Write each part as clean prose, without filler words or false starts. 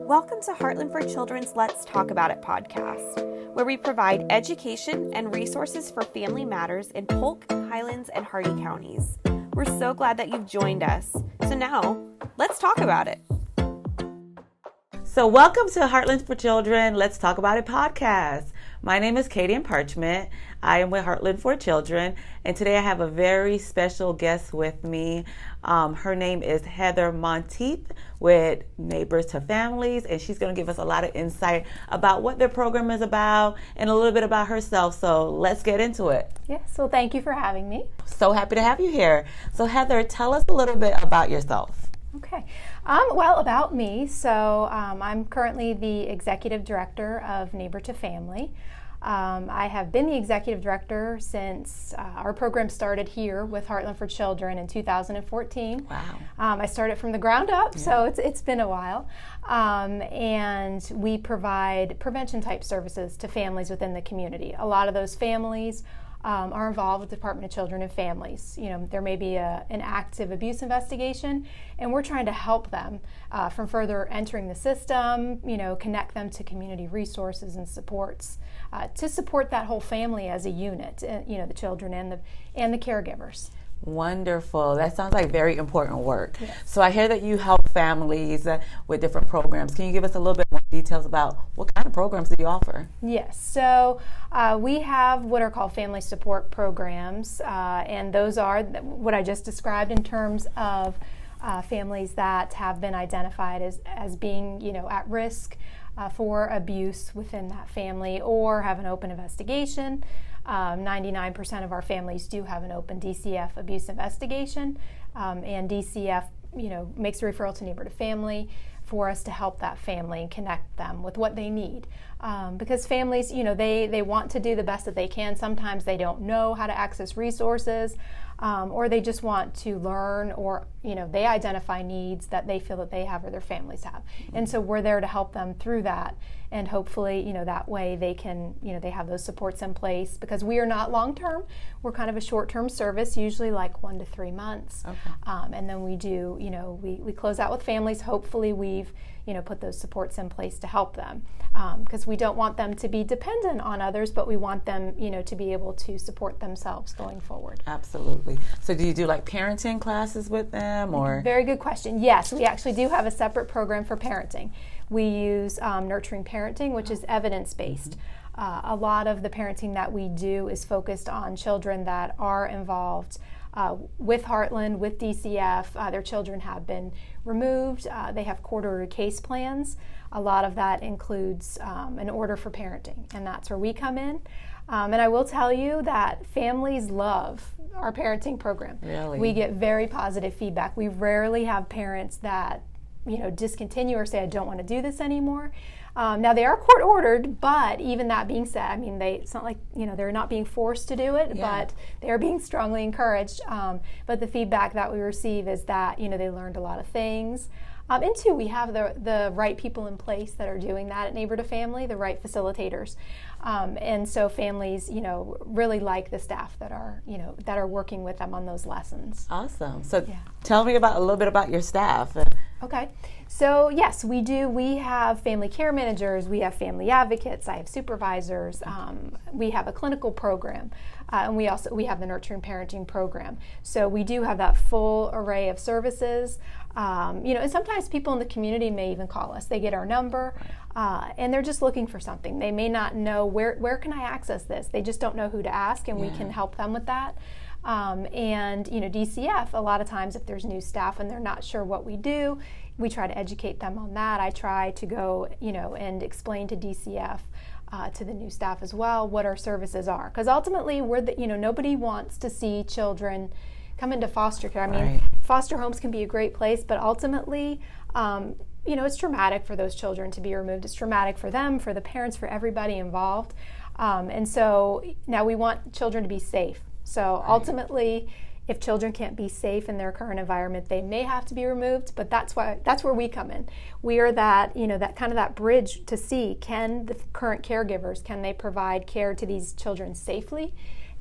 Welcome to Heartland for Children's Let's Talk About It podcast, where we provide education and resources for family matters in Polk, Highlands, and Hardee counties. We're so glad that you've joined us. So now, let's talk about it. So welcome to Heartland for Children Let's Talk About It podcast. My name is Katie Parchment. I am with Heartland for Children, and today I have a very special guest with me. Her name is Heather Monteath with Neighbors to Families, and she's going to give us a lot of insight about what their program is about and a little bit about herself. So let's get into it. Yes, well, thank you for having me. So happy to have you here. So Heather, tell us a little bit about yourself. Okay. Well, about me. So I'm currently the executive director of Neighbor to Family. I have been the executive director since our program started here with Heartland for Children in 2014. Wow. I started from the ground up, so it's been a while. And we provide prevention type services to families within the community. A lot of those families are involved with the Department of Children and Families. You know, there may be an active abuse investigation, and we're trying to help them from further entering the system, connect them to community resources and supports to support that whole family as a unit, the children and the caregivers. Wonderful. That sounds like very important work. Yes. So I hear that you help families with different programs. Can you give us a little bit more details about what kind of programs do you offer? Yes. So we have what are called family support programs, and those are what I just described in terms of families that have been identified as being, at risk for abuse within that family or have an open investigation. 99% of our families do have an open DCF abuse investigation, and DCF, makes a referral to Neighbor to Family for us to help that family and connect them with what they need. Because families, they want to do the best that they can. Sometimes they don't know how to access resources, or they just want to learn, or they identify needs that they feel that they have or their families have. And so we're there to help them through that, and hopefully that way they can they have those supports in place, because we are not long-term. We're kind of a short-term service, usually like 1 to 3 months. Okay. And then we do we close out with families. Hopefully we've put those supports in place to help them, because we don't want them to be dependent on others, but we want them to be able to support themselves going forward. Absolutely. So do you do like parenting classes with them, or? Very good question. Yes, we actually do have a separate program for parenting. We use Nurturing Parenting, which is evidence-based. A lot of the parenting that we do is focused on children that are involved with Heartland, with DCF. Their children have been removed. They have court-ordered case plans. A lot of that includes an order for parenting, and that's where we come in. And I will tell you that families love our parenting program. Really? We get very positive feedback. We rarely have parents that discontinue or say, I don't want to do this anymore. Now they are court ordered, but even that being said, it's not like they're not being forced to do it, but they are being strongly encouraged. But the feedback that we receive is that they learned a lot of things. And two, we have the right people in place that are doing that at Neighbor to Family, the right facilitators. And so families, really like the staff that are working with them on those lessons. Awesome. So tell me a little bit about your staff. Okay. So yes, we do. We have family care managers, we have family advocates, I have supervisors, we have a clinical program, and we have the Nurturing Parenting program. So we do have that full array of services. And sometimes people in the community may even call us. They get our number, and they're just looking for something. They may not know where can I access this. They just don't know who to ask, and we can help them with that. And DCF, a lot of times if there's new staff and they're not sure what we do, we try to educate them on that. I try to go, and explain to DCF, to the new staff as well, what our services are. Because ultimately, nobody wants to see children come into foster care. Foster homes can be a great place, but ultimately, it's traumatic for those children to be removed. It's traumatic for them, for the parents, for everybody involved. And so now we want children to be safe. So ultimately, if children can't be safe in their current environment, they may have to be removed, but that's where we come in. We are that, that kind of that bridge to see, can the current caregivers, can they provide care to these children safely?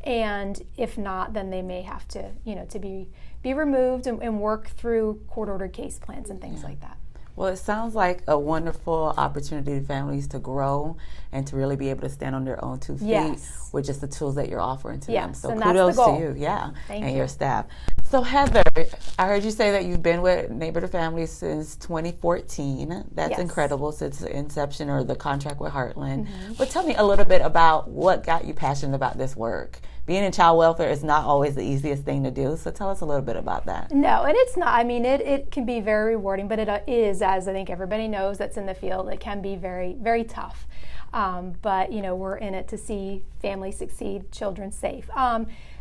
And if not, then they may have to, to be removed and work through court-ordered case plans and things like that. Well, it sounds like a wonderful opportunity for families to grow and to really be able to stand on their own 2 feet Yes. with just the tools that you're offering to them. Yes, So and that's kudos the goal. to you, Thank and you. your staff. So Heather, I heard you say that you've been with Neighbor to Family since 2014. That's Yes. incredible, since the inception or the contract with Heartland. But tell me a little bit about what got you passionate about this work. Being in child welfare is not always the easiest thing to do, so tell us a little bit about that. No, and it's not. I mean, it can be very rewarding, but it is, as I think everybody knows that's in the field, it can be very, very tough. But, we're in it to see families succeed, children safe.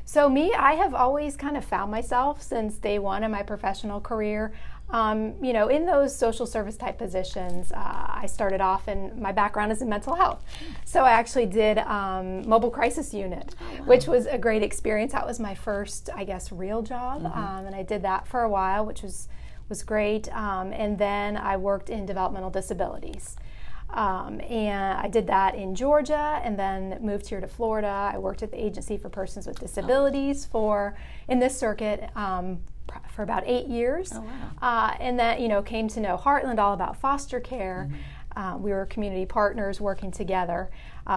So me, I have always kind of found myself since day one in my professional career, in those social service type positions. I started off, and my background is in mental health. So I actually did mobile crisis unit, which was a great experience. That was my first, I guess, real job. And I did that for a while, which was great. And then I worked in developmental disabilities. And I did that in Georgia, and then moved here to Florida. I worked at the Agency for Persons with Disabilities in this circuit for about 8 years. Oh, wow. And then, came to know Heartland, all about foster care. We were community partners working together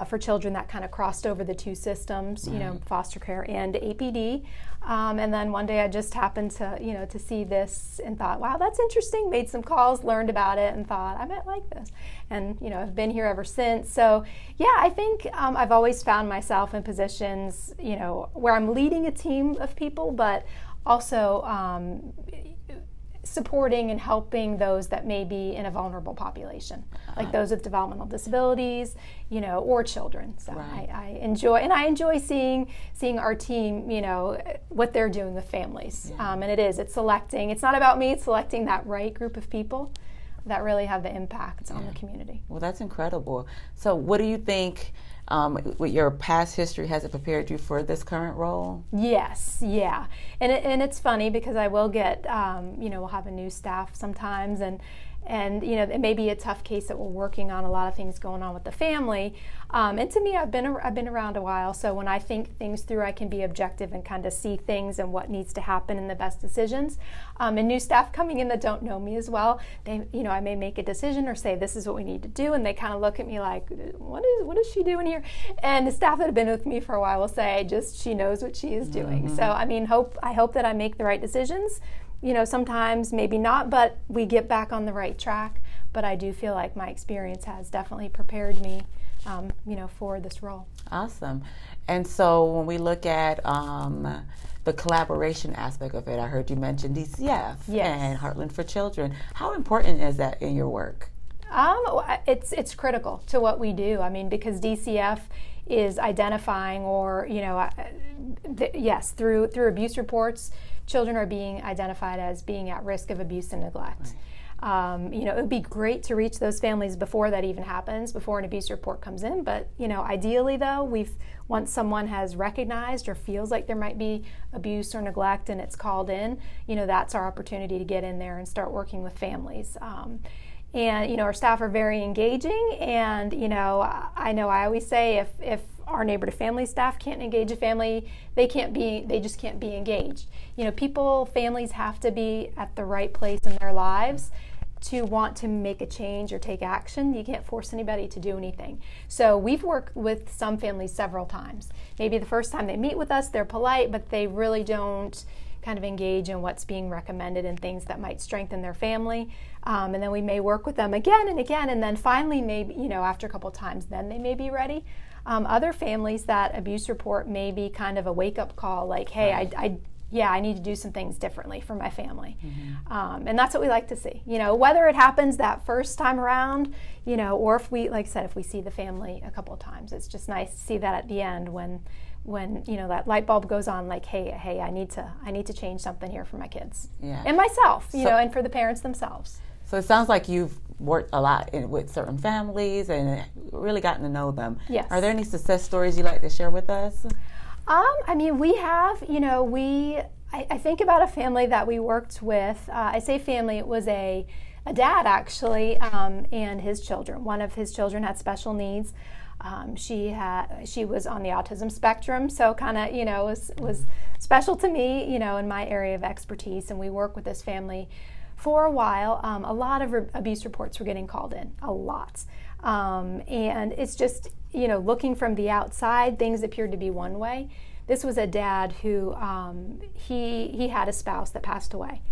for children that kind of crossed over the two systems, foster care and APD. And then one day I just happened to see this and thought, wow, that's interesting. Made some calls, learned about it, and thought I might like this. And I've been here ever since. So yeah, I think I've always found myself in positions, where I'm leading a team of people, but also supporting and helping those that may be in a vulnerable population, like those with developmental disabilities, or children. So Right. I enjoy seeing our team, what they're doing with families. Yeah. And it's selecting. It's not about me. It's selecting that right group of people that really have the impact on the community. Well, that's incredible. So what do you think, with your past history, has it prepared you for this current role? Yes, yeah. And it's funny because I will get, we'll have a new staff sometimes, and it may be a tough case that we're working on, a lot of things going on with the family. And to me, I've been around a while, so when I think things through, I can be objective and kind of see things and what needs to happen and the best decisions. And new staff coming in that don't know me as well, they, I may make a decision or say this is what we need to do, and they kind of look at me like, what is she doing here? And the staff that have been with me for a while will say, she knows what she is doing. So I hope that I make the right decisions. Sometimes maybe not, but we get back on the right track. But I do feel like my experience has definitely prepared me, for this role. Awesome. And so when we look at the collaboration aspect of it, I heard you mention DCF and Heartland for Children. How important is that in your work? It's critical to what we do. Because DCF is identifying, or through abuse reports, children are being identified as being at risk of abuse and neglect. Right. It would be great to reach those families before that even happens, before an abuse report comes in. But ideally, though, once someone has recognized or feels like there might be abuse or neglect and it's called in, that's our opportunity to get in there and start working with families. And our staff are very engaging, and I always say if our Neighbor to Family staff can't engage a family, they just can't be engaged. Families have to be at the right place in their lives to want to make a change or take action. You can't force anybody to do anything. So we've worked with some families several times. Maybe the first time they meet with us, they're polite, but they really don't kind of engage in what's being recommended and things that might strengthen their family. And then we may work with them again and again, and then finally maybe, after a couple times, then they may be ready. Other families, that abuse report may be kind of a wake-up call, like, hey, right. I need to do some things differently for my family. Mm-hmm. And that's what we like to see. Whether it happens that first time around, or if we, like I said, if we see the family a couple of times, it's just nice to see that at the end when that light bulb goes on, like, hey, I need to change something here for my kids and myself, and for the parents themselves. So it sounds like you've worked a lot with certain families and really gotten to know them. Yes. Are there any success stories you'd like to share with us? We have, I think about a family that we worked with. I say family, it was a dad actually, and his children. One of his children had special needs. She was on the autism spectrum, so kind of, was special to me, in my area of expertise. And we work with this family for a while, a lot of abuse reports were getting called in, a lot. And it's just, looking from the outside, things appeared to be one way. This was a dad who, he had a spouse that passed away.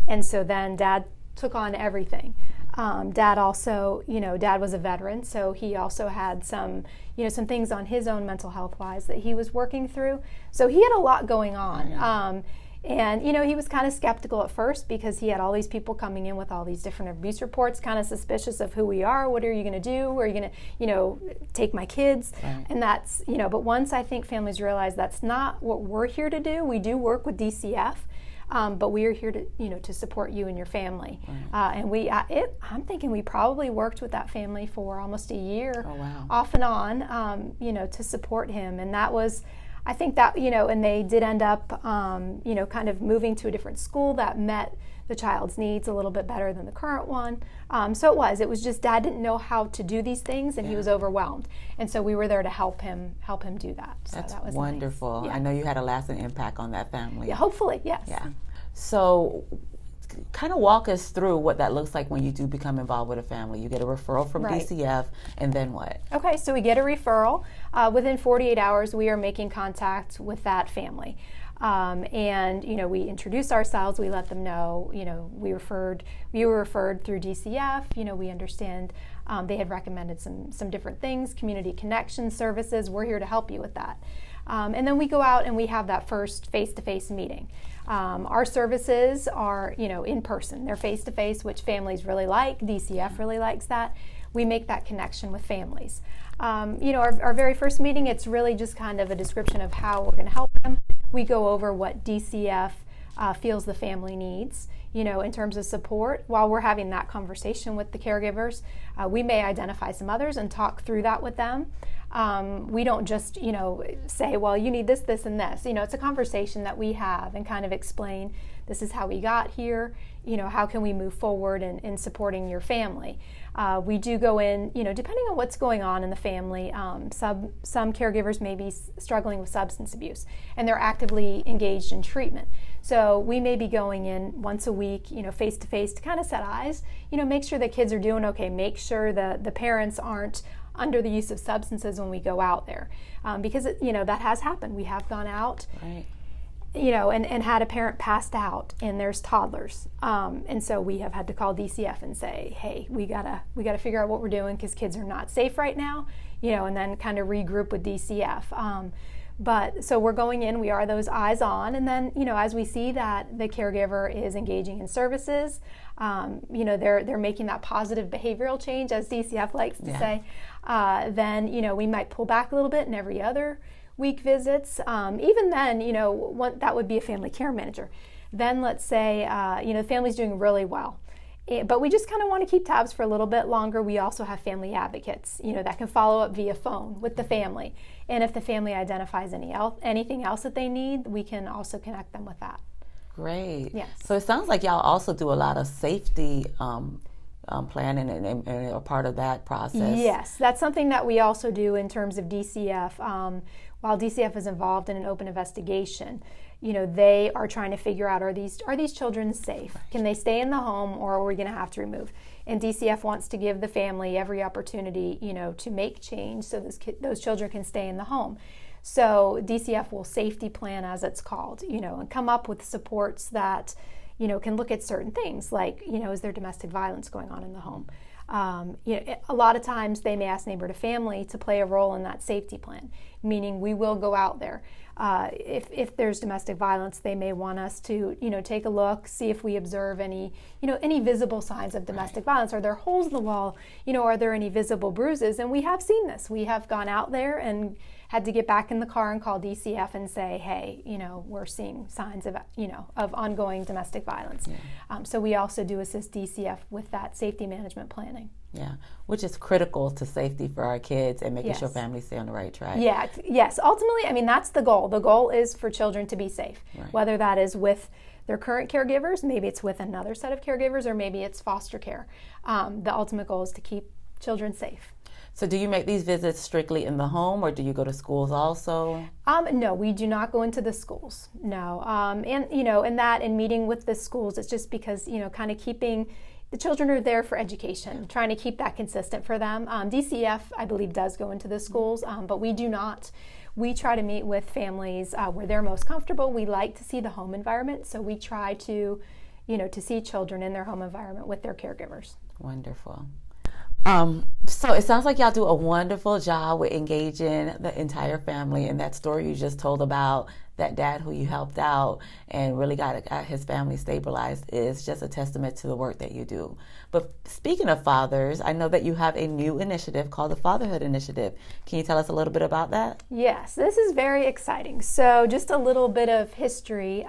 And so then dad took on everything. Dad also, dad was a veteran, so he also had some things on his own mental health wise that he was working through. So he had a lot going on. And he was kind of skeptical at first because he had all these people coming in with all these different abuse reports, kind of suspicious of who we are. What are you going to do? Are you going to, take my kids? Right. And that's, but once I think families realize that's not what we're here to do. We do work with DCF. But we are here to, to support you and your family. Right. And I'm thinking we probably worked with that family for almost a year, off and on, to support him. And that was, I think that, and they did end up, kind of moving to a different school that met the child's needs a little bit better than the current one. So it was just dad didn't know how to do these things, and he was overwhelmed. And so we were there to help him do that. So that's that was wonderful. Nice. Yeah. I know you had a lasting impact on that family. Yeah, hopefully, yes. Yeah. So kind of walk us through what that looks like when you do become involved with a family. You get a referral from DCF, and then what? Okay, so we get a referral. Within 48 hours, we are making contact with that family. And we introduce ourselves. We let them know, we were referred through DCF. We understand they had recommended some different things, community connection services. We're here to help you with that. And then we go out and we have that first face-to-face meeting. Our services are, in person. They're face-to-face, which families really like. DCF really likes that. We make that connection with families. Our very first meeting, it's really just kind of a description of how we're going to help them. We go over what DCF feels the family needs, in terms of support. While we're having that conversation with the caregivers, we may identify some others and talk through that with them. We don't just, say, well, you need this, this, and this. It's a conversation that we have and kind of explain, this is how we got here, how can we move forward in supporting your family. We do go in, depending on what's going on in the family, some caregivers may be struggling with substance abuse, and they're actively engaged in treatment. So we may be going in once a week, face to face to kind of set eyes, make sure the kids are doing okay, make sure the parents aren't under the use of substances when we go out there, because that has happened. We have gone out, right, and had a parent passed out, and there's toddlers, and so we have had to call DCF and say, hey, we gotta figure out what we're doing because kids are not safe right now, and then kind of regroup with DCF. But so we're going in, we are those eyes on, and then, as we see that the caregiver is engaging in services, they're making that positive behavioral change, as DCF likes to say, then, we might pull back a little bit in every other week visits. Even then, that would be a family care manager. Then let's say, the family's doing really well. But we just kind of want to keep tabs for a little bit longer. We also have family advocates, that can follow up via phone with the family. And if the family identifies anything else that they need, we can also connect them with that. Great. Yes. So it sounds like y'all also do a lot of safety planning and are part of that process. Yes, that's something that we also do in terms of DCF. While DCF is involved in an open investigation, they are trying to figure out, are these children safe? Right. Can they stay in the home, or are we going to have to remove? And DCF wants to give the family every opportunity, to make change so those children can stay in the home. So DCF will safety plan, as it's called, and come up with supports that, can look at certain things like, is there domestic violence going on in the home? A lot of times they may ask neighbor to family to play a role in that safety plan, meaning we will go out there. If there's domestic violence, they may want us to, take a look, see if we observe any visible signs of domestic violence. Are there holes in the wall? Are there any visible bruises? And we have seen this. We have gone out there and had to get back in the car and call DCF and say, hey, we're seeing signs of, of ongoing domestic violence. Yeah. So we also do assist DCF with that safety management planning. Yeah, which is critical to safety for our kids and making sure families stay on the right track. Yeah, yes. Ultimately, that's the goal. The goal is for children to be safe, right, whether that is with their current caregivers, maybe it's with another set of caregivers, or maybe it's foster care. The ultimate goal is to keep children safe. So do you make these visits strictly in the home, or do you go to schools also? No, we do not go into the schools. No, and meeting with the schools, it's just because kind of keeping the children are there for education, trying to keep that consistent for them. DCF, I believe, does go into the schools, but we do not. We try to meet with families where they're most comfortable. We like to see the home environment, so we try to see children in their home environment with their caregivers. Wonderful. So it sounds like y'all do a wonderful job with engaging the entire family. And that story you just told about that dad who you helped out and really got his family stabilized is just a testament to the work that you do. But speaking of fathers, I know that you have a new initiative called the Fatherhood Initiative. Can you tell us a little bit about that? Yes, this is very exciting. So just a little bit of history.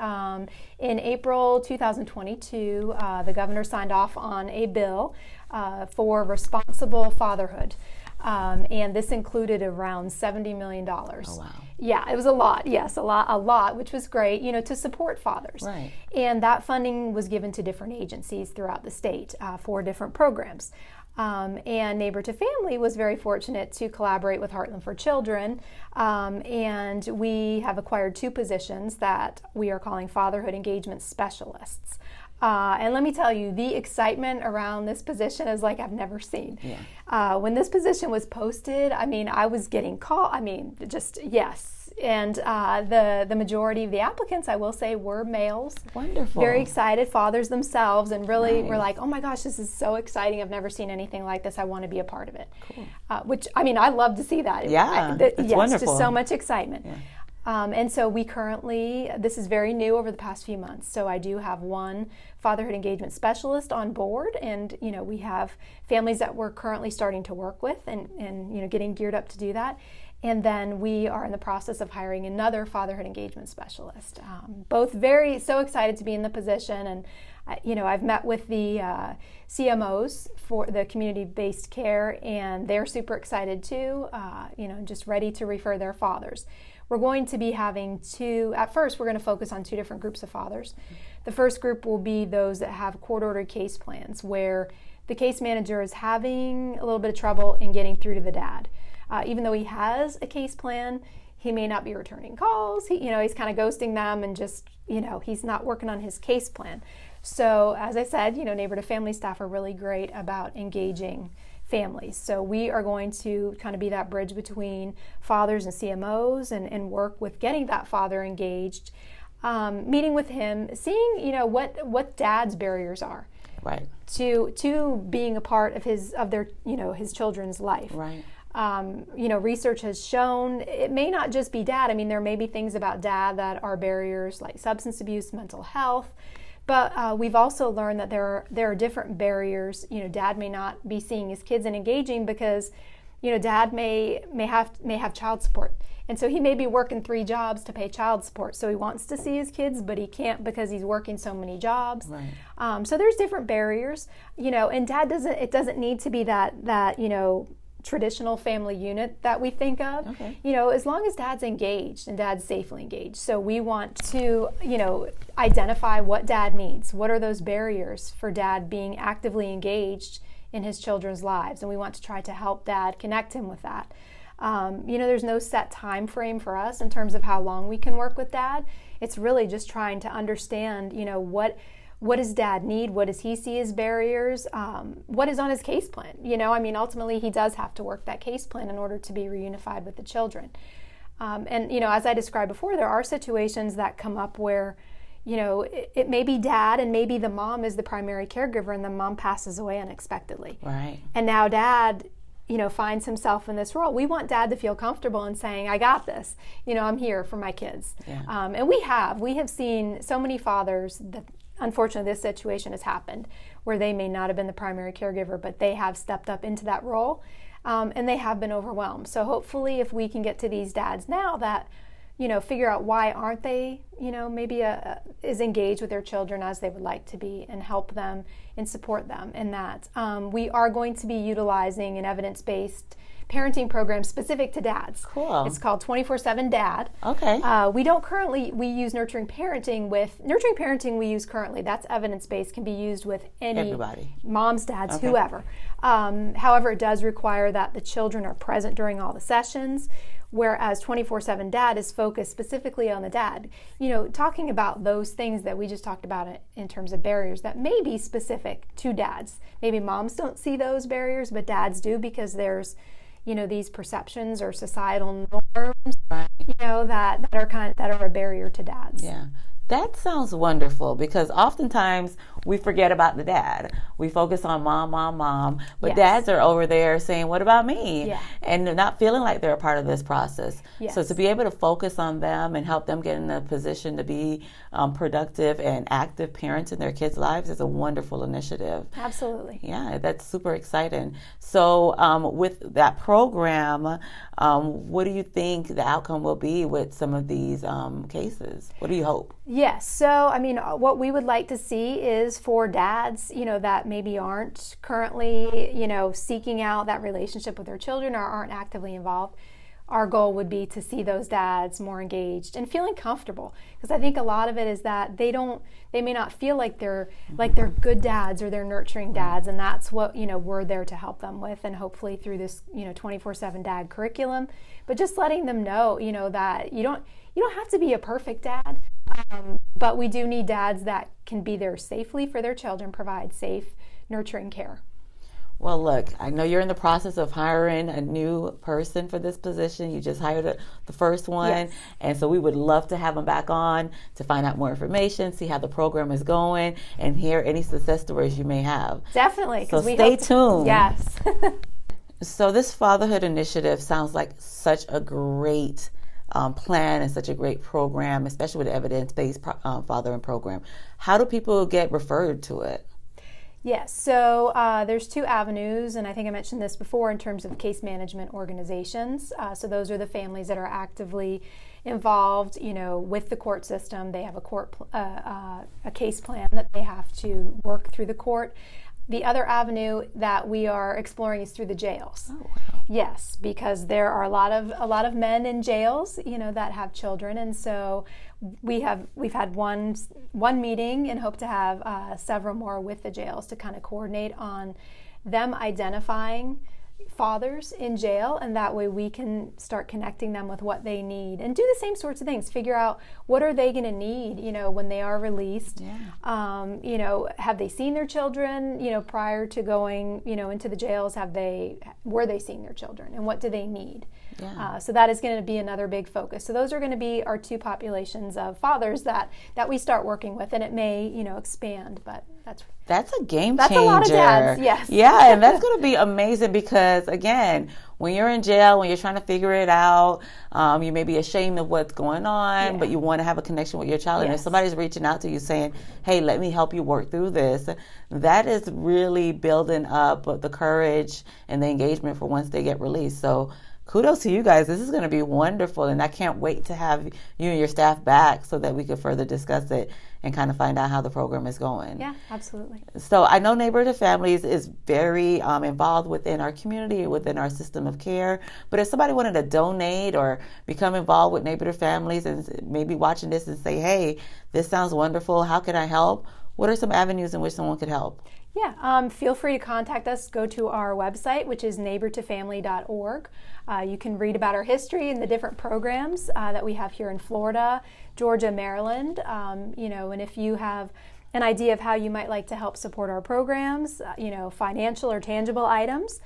In April 2022, the governor signed off on a bill for responsible fatherhood. And this included around $70 million. Oh, wow. Yeah, it was a lot. Yes, a lot, which was great, to support fathers. Right. And that funding was given to different agencies throughout the state for different programs. And Neighbor to Family was very fortunate to collaborate with Heartland for Children. And we have acquired 2 positions that we are calling Fatherhood Engagement Specialists. And let me tell you, the excitement around this position is like I've never seen. Yeah. When this position was posted, I was getting called. Yes. And the majority of the applicants, I will say, were males. Wonderful. Very excited, fathers themselves, and really Nice. were like, oh my gosh, this is so exciting. I've never seen anything like this. I want to be a part of it. Cool. Which, I love to see that. Yeah, it's yes, wonderful. Just so much excitement. Yeah. And so we currently, this is very new over the past few months, so I do have 1 fatherhood engagement specialist on board, and we have families that we're currently starting to work with and getting geared up to do that. And then we are in the process of hiring another fatherhood engagement specialist. Both so excited to be in the position, and I've met with the CMOs for the community-based care, and they're super excited too, just ready to refer their fathers. We're going to be having at first we're going to focus on 2 different groups of fathers. The first group will be those that have court-ordered case plans, where the case manager is having a little bit of trouble in getting through to the dad. Even though he has a case plan, he may not be returning calls. He's kind of ghosting them and just, he's not working on his case plan. So as I said, Neighbor to Family staff are really great about engaging families. So we are going to kind of be that bridge between fathers and CMOs and work with getting that father engaged, meeting with him, seeing, what dad's barriers are. Right. To being a part of his children's life. Right. Research has shown it may not just be dad. There may be things about dad that are barriers like substance abuse, mental health, but we've also learned that there are different barriers. Dad may not be seeing his kids and engaging because, dad may have child support, and so he may be working 3 jobs to pay child support. So he wants to see his kids, but he can't because he's working so many jobs. Right. So there's different barriers, and dad doesn't need to be that traditional family unit that we think of. Okay. As long as dad's engaged and dad's safely engaged. So we want to, identify what dad needs. What are those barriers for dad being actively engaged in his children's lives? And we want to try to help dad connect him with that. There's no set time frame for us in terms of how long we can work with dad. It's really just trying to understand, what does dad need? What does he see as barriers? What is on his case plan? Ultimately he does have to work that case plan in order to be reunified with the children. As I described before, there are situations that come up where, it may be dad and maybe the mom is the primary caregiver and the mom passes away unexpectedly. Right. And now dad, finds himself in this role. We want dad to feel comfortable in saying, I got this. I'm here for my kids. Yeah. And we have seen so many fathers that, unfortunately, this situation has happened where they may not have been the primary caregiver, but they have stepped up into that role, and they have been overwhelmed. So hopefully if we can get to these dads now that, figure out why aren't they, maybe as engaged with their children as they would like to be, and help them and support them in that. We are going to be utilizing an evidence-based parenting program specific to dads. Cool. It's called 24/7 Dad. Okay. We use nurturing parenting we use currently. That's evidence-based, can be used with any everybody. Moms, dads, Okay. whoever. However, it does require that the children are present during all the sessions, whereas 24/7 Dad is focused specifically on the dad. Talking about those things that we just talked about in terms of barriers that may be specific to dads. Maybe moms don't see those barriers, but dads do, because there's, these perceptions or societal norms, Right. that are a barrier to dads. Yeah. That sounds wonderful, because oftentimes we forget about the dad. We focus on mom, but Yes. dads are over there saying, what about me? Yeah. And they're not feeling like they're a part of this process. Yes. So to be able to focus on them and help them get in a position to be productive and active parents in their kids' lives is a wonderful initiative. Absolutely. Yeah, that's super exciting. So with that program, what do you think the outcome will be with some of these cases? What do you hope? Yes. So, what we would like to see is for dads, that maybe aren't currently, seeking out that relationship with their children or aren't actively involved. Our goal would be to see those dads more engaged and feeling comfortable, because I think a lot of it is that they may not feel like they're good dads or they're nurturing dads, and that's what we're there to help them with, and hopefully through this 24/7 Dad curriculum, but just letting them know that you don't have to be a perfect dad, but we do need dads that can be there safely for their children, provide safe, nurturing care. Well, look, I know you're in the process of hiring a new person for this position. You just hired the first one. Yes. And so we would love to have them back on to find out more information, see how the program is going, and hear any success stories you may have. Definitely. So stay tuned. Yes. So this Fatherhood Initiative sounds like such a great plan and such a great program, especially with the evidence-based fathering program. How do people get referred to it? Yes, so there's two avenues, and I think I mentioned this before in terms of case management organizations. So those are the families that are actively involved, with the court system. They have a case plan that they have to work through the court. The other avenue that we are exploring is through the jails. Oh, wow. Yes, because there are a lot of men in jails, that have children, and so we've had one meeting and hope to have several more with the jails to kind of coordinate on them identifying fathers in jail, and that way we can start connecting them with what they need and do the same sorts of things. Figure out what are they going to need, when they are released. Yeah. Have they seen their children, prior to going, into the jails? Were they seeing their children, and what do they need? Yeah. So that is going to be another big focus. So those are going to be our two populations of fathers that we start working with, and it may, expand, but that's a game changer. That's a lot of dads, yes. Yeah, and that's going to be amazing because, again, when you're in jail, when you're trying to figure it out, you may be ashamed of what's going on, but you want to have a connection with your child. And if somebody's reaching out to you saying, hey, let me help you work through this, that is really building up the courage and the engagement for once they get released. So kudos to you guys. This is going to be wonderful, and I can't wait to have you and your staff back so that we could further discuss it and kind of find out how the program is going. Yeah, absolutely. So I know Neighbor to Families is very involved within our community, within our system of care, but if somebody wanted to donate or become involved with Neighbor to Families and maybe watching this and say, hey, this sounds wonderful, how can I help? What are some avenues in which someone could help? Yeah, feel free to contact us. Go to our website, which is neighbortofamily.org. You can read about our history and the different programs that we have here in Florida, Georgia, Maryland. And if you have an idea of how you might like to help support our programs, financial or tangible items,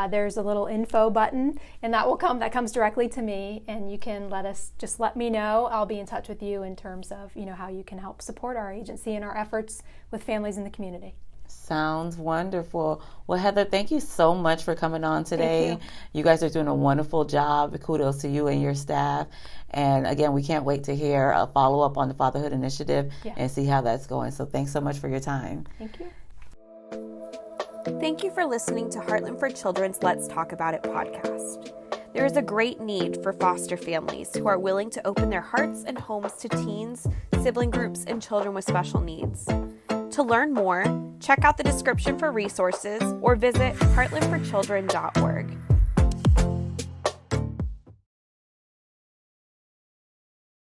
there's a little info button, and that comes directly to me, and you can let me know. I'll be in touch with you in terms of how you can help support our agency and our efforts with families in the community. Sounds wonderful. Well, Heather, thank you so much for coming on today. Thank you. You guys are doing a wonderful job. Kudos to you and your staff. And again, we can't wait to hear a follow-up on the Fatherhood Initiative and see how that's going. So thanks so much for your time. Thank you. Thank you for listening to Heartland for Children's Let's Talk About It podcast. There is a great need for foster families who are willing to open their hearts and homes to teens, sibling groups, and children with special needs. To learn more, check out the description for resources or visit heartlandforchildren.org.